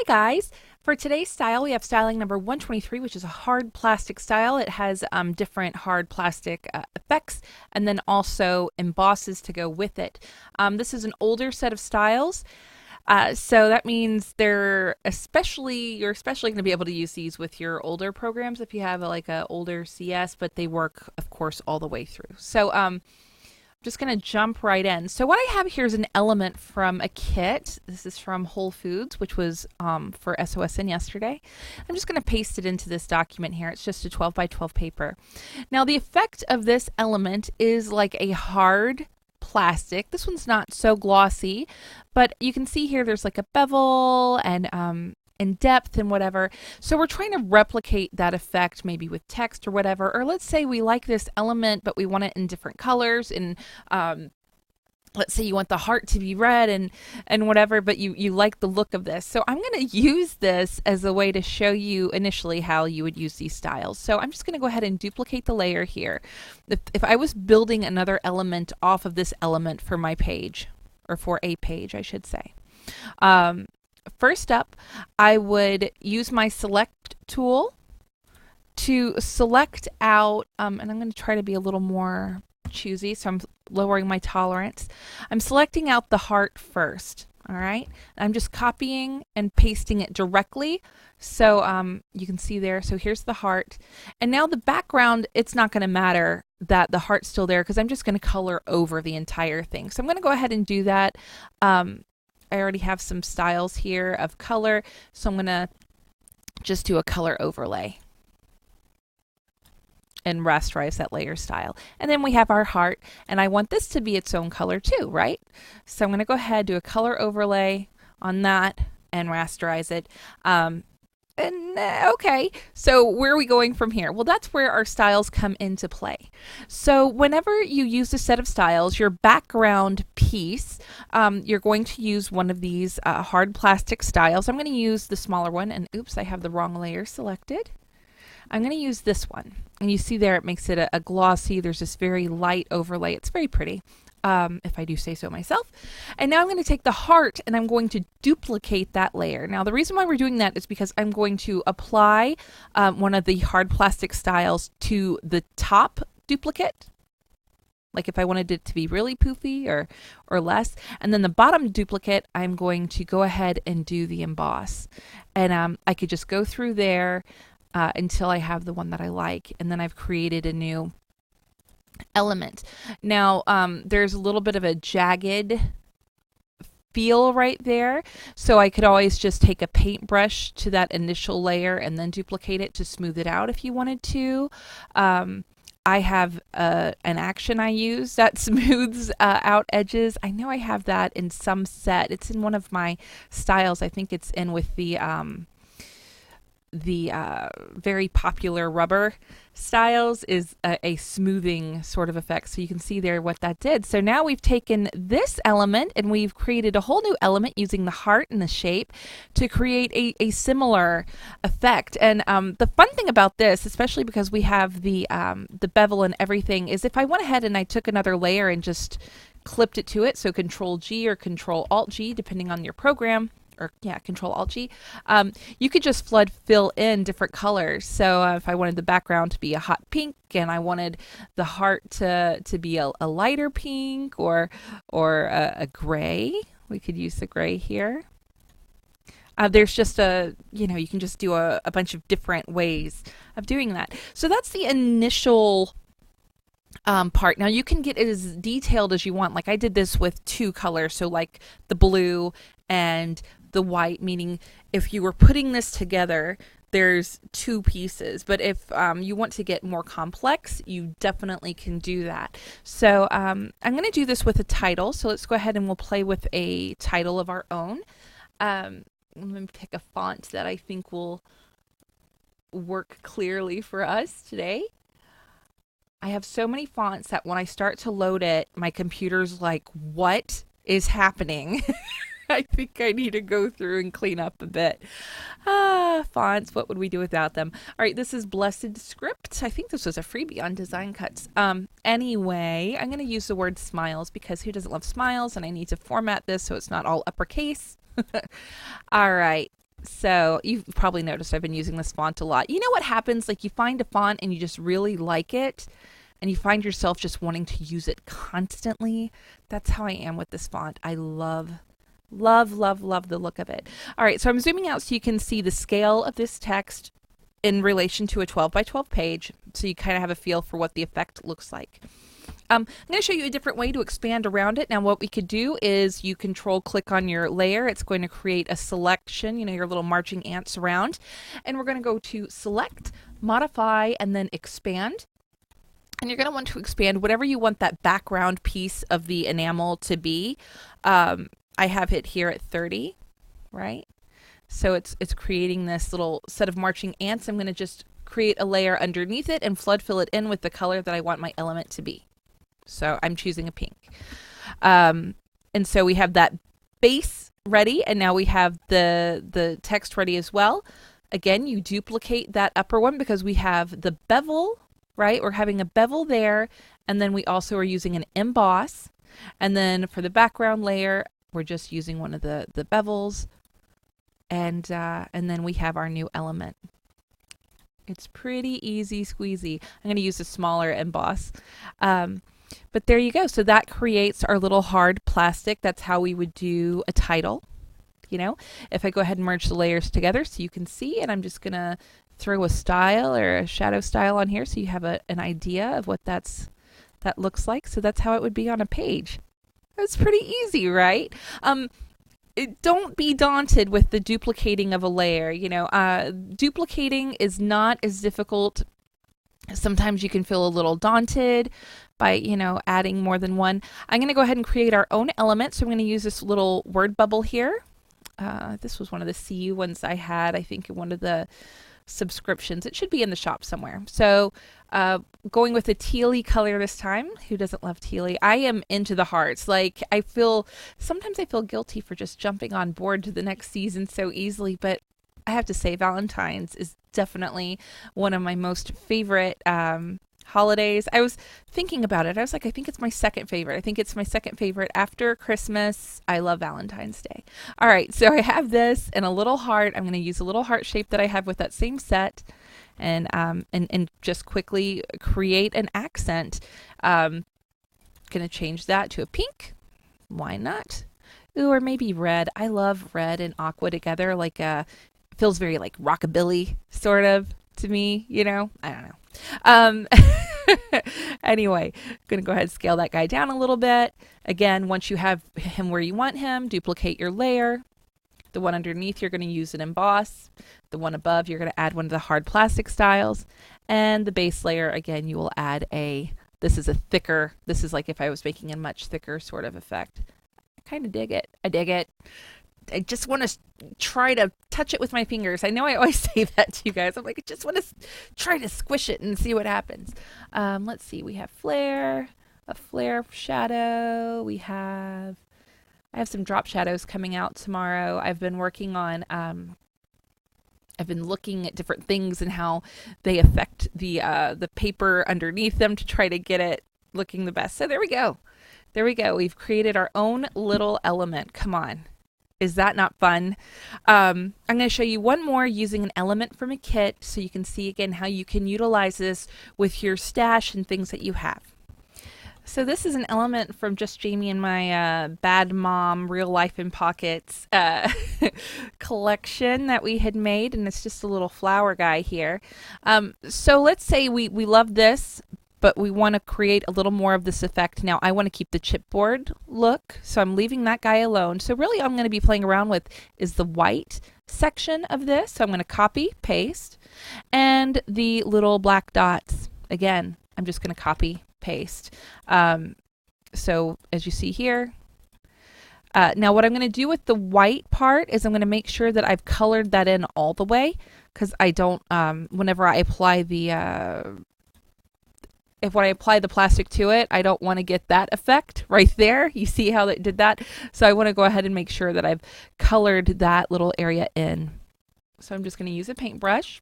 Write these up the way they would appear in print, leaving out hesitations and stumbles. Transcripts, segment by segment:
guys, for today's style we have styling number 123, which is a hard plastic style. It has different hard plastic effects and then also embosses to go with it. This is an older set of styles. So that means you're especially going to be able to use these with your older programs if you have like a older CS, but they work, of course, all the way through. So I'm just going to jump right in. So what I have here is an element from a kit. This is from Whole Foods, which was for SOSN yesterday. I'm just going to paste it into this document here. It's just a 12 by 12 paper. Now the effect of this element is like a hard plastic. This one's not so glossy, but you can see here there's like a bevel and in depth and whatever. So we're trying to replicate that effect maybe with text or whatever. Or let's say we like this element, but we want it in different colors. And let's say you want the heart to be red and whatever, but you like the look of this. So I'm going to use this as a way to show you initially how you would use these styles. So I'm just going to go ahead and duplicate the layer here. If I was building another element off of this element for my page, or for a page, I should say. First up, I would use my select tool to select out, and I'm going to try to be a little more choosy, so I'm lowering my tolerance. I'm selecting out the heart first, all right? I'm just copying and pasting it directly. So you can see there, so here's the heart. And now the background, it's not going to matter that the heart's still there because I'm just going to color over the entire thing. So I'm going to go ahead and do that. I already have some styles here of color, so I'm going to just do a color overlay and rasterize that layer style. And then we have our heart, and I want this to be its own color too, right? So I'm going to go ahead, do a color overlay on that and rasterize it. Okay, so where are we going from here? Well, that's where our styles come into play. So whenever you use a set of styles, your background piece, you're going to use one of these hard plastic styles. I'm going to use the smaller one, and oops, I have the wrong layer selected. I'm going to use this one, and you see there it makes it a glossy, there's this very light overlay. It's very pretty. If I do say so myself. And now I'm going to take the heart and I'm going to duplicate that layer. Now the reason why we're doing that is because I'm going to apply one of the hard plastic styles to the top duplicate, like if I wanted it to be really poofy or less. And then the bottom duplicate, I'm going to go ahead and do the emboss. And I could just go through there until I have the one that I like. And then I've created a new element. Now there's a little bit of a jagged feel right there, so I could always just take a paintbrush to that initial layer and then duplicate it to smooth it out if you wanted to. I have an action I use that smooths out edges. I know I have that in some set. It's in one of my styles. I think it's in with the very popular rubber styles is a smoothing sort of effect. So you can see there what that did. So now we've taken this element and we've created a whole new element using the heart and the shape to create a similar effect. And the fun thing about this, especially because we have the bevel and everything, is if I went ahead and I took another layer and just clipped it to it, so Control G or Control Alt G, depending on your program, or yeah, Control Alt G, you could just fill in different colors. So if I wanted the background to be a hot pink and I wanted the heart to be a lighter pink or a gray, we could use the gray here. There's just you can just do a bunch of different ways of doing that. So that's the initial part. Now you can get as detailed as you want. Like I did this with two colors, so like the blue and the white, meaning if you were putting this together, there's two pieces. But if you want to get more complex, you definitely can do that. So I'm going to do this with a title. So let's go ahead and we'll play with a title of our own. Let me pick a font that I think will work clearly for us today. I have so many fonts that when I start to load it, my computer's like, what is happening? I think I need to go through and clean up a bit. Fonts, what would we do without them? All right, this is Blessed Script. I think this was a freebie on Design Cuts. Anyway, I'm going to use the word smiles because who doesn't love smiles? And I need to format this so it's not all uppercase. All right, So you've probably noticed I've been using this font a lot. You know what happens? Like you find a font and you just really like it and you find yourself just wanting to use it constantly. That's how I am with this font. I love the look of it. All right, so I'm zooming out so you can see the scale of this text in relation to a 12 by 12 page, so you kind of have a feel for what the effect looks like. I'm going to show you a different way to expand around it. Now what we could do is you control click on your layer. It's going to create a selection, you know, your little marching ants around. And we're going to go to select, modify, and then expand. And you're going to want to expand whatever you want that background piece of the enamel to be. I have it here at 30, right? So it's creating this little set of marching ants. I'm going to just create a layer underneath it and flood fill it in with the color that I want my element to be. So I'm choosing a pink. And so we have that base ready, and now we have the text ready as well. Again, you duplicate that upper one because we have the bevel, right? We're having a bevel there, and then we also are using an emboss. And then for the background layer, we're just using one of the bevels, and then we have our new element. It's pretty easy squeezy. I'm going to use a smaller emboss. But there you go. So that creates our little hard plastic. That's how we would do a title. You know, if I go ahead and merge the layers together so you can see, and I'm just going to throw a style or a shadow style on here so you have an idea of what that looks like. So that's how it would be on a page. That's pretty easy, right? Don't be daunted with the duplicating of a layer. You know, duplicating is not as difficult. Sometimes you can feel a little daunted by, you know, adding more than one. I'm going to go ahead and create our own element. So I'm going to use this little word bubble here. This was one of the CU ones I had, I think, in one of the subscriptions. It should be in the shop somewhere. So going with a tealy color this time. Who doesn't love tealy? I am into the hearts. Like sometimes I feel guilty for just jumping on board to the next season so easily, but I have to say Valentine's is definitely one of my most favorite holidays. I was thinking about it. I was like, I think it's my second favorite. I think it's my second favorite after Christmas. I love Valentine's Day. All right, so I have this and a little heart. I'm going to use a little heart shape that I have with that same set, and just quickly create an accent. Going to change that to a pink. Why not? Ooh, or maybe red. I love red and aqua together. Like feels very like rockabilly sort of to me. You know, I don't know. Anyway, gonna go ahead and scale that guy down a little bit. Again, once you have him where you want him, duplicate your layer. The one underneath, you're going to use an emboss. The one above, you're going to add one of the hard plastic styles. And the base layer, again, you will add this is like if I was making a much thicker sort of effect. I kind of dig it. I dig it. I just want to try to touch it with my fingers. I know I always say that to you guys. I'm like, I just want to try to squish it and see what happens. Let's see. We have flare, a flare shadow. I have some drop shadows coming out tomorrow. I've been working on, I've been looking at different things and how they affect the paper underneath them to try to get it looking the best. So there we go. There we go. We've created our own little element. Come on. Is that not fun? I'm going to show you one more using an element from a kit so you can see again how you can utilize this with your stash and things that you have. So this is an element from Just Jamie and my Bad Mom Real Life in Pockets collection that we had made, and it's just a little flower guy here. So let's say we love this, but we want to create a little more of this effect. Now I want to keep the chipboard look, so I'm leaving that guy alone. So really all I'm going to be playing around with is the white section of this. So I'm going to copy, paste, and the little black dots. Again, I'm just going to copy, paste. So as you see here, now what I'm going to do with the white part is I'm going to make sure that I've colored that in all the way, because I don't, whenever I apply when I apply the plastic to it, I don't want to get that effect right there. You see how it did that? So I want to go ahead and make sure that I've colored that little area in. So I'm just going to use a paintbrush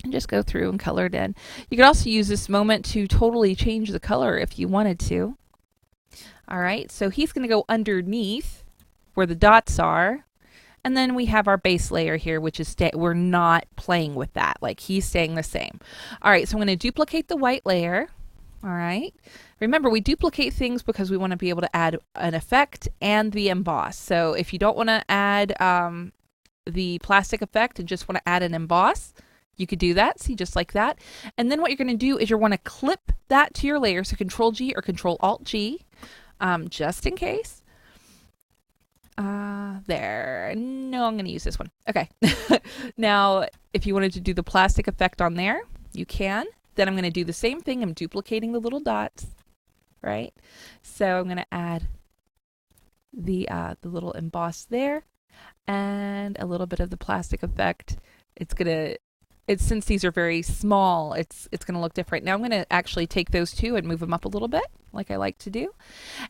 and just go through and color it in. You could also use this moment to totally change the color if you wanted to. All right, so he's going to go underneath where the dots are, And then we have our base layer here, which is we're not playing with that. Like he's staying the same. All right, so I'm going to duplicate the white layer. All right. Remember, we duplicate things because we want to be able to add an effect and the emboss. So if you don't want to add the plastic effect and just want to add an emboss, you could do that. See, just like that. And then what you're going to do is you want to clip that to your layer. So Control G or Control Alt G, just in case. There. No, I'm going to use this one. Okay. Now, if you wanted to do the plastic effect on there, you can. Then I'm going to do the same thing. I'm duplicating the little dots, right? So I'm going to add the little emboss there and a little bit of the plastic effect. Since these are very small, it's going to look different. Now I'm going to actually take those two and move them up a little bit, like I like to do.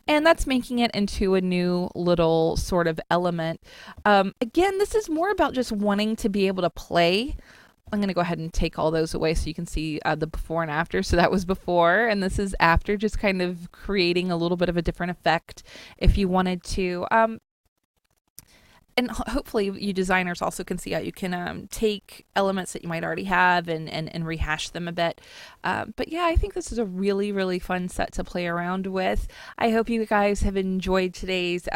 And that's making it into a new little sort of element. Again, this is more about just wanting to be able to play. I'm going to go ahead and take all those away so you can see the before and after. So that was before, and this is after, just kind of creating a little bit of a different effect if you wanted to. And hopefully you designers also can see how you can take elements that you might already have and rehash them a bit. But yeah, I think this is a really, really fun set to play around with. I hope you guys have enjoyed today's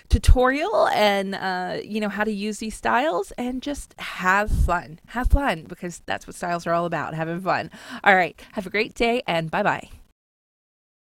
tutorial and how to use these styles, and just have fun. Have fun, because that's what styles are all about, having fun. All right, have a great day, and bye-bye.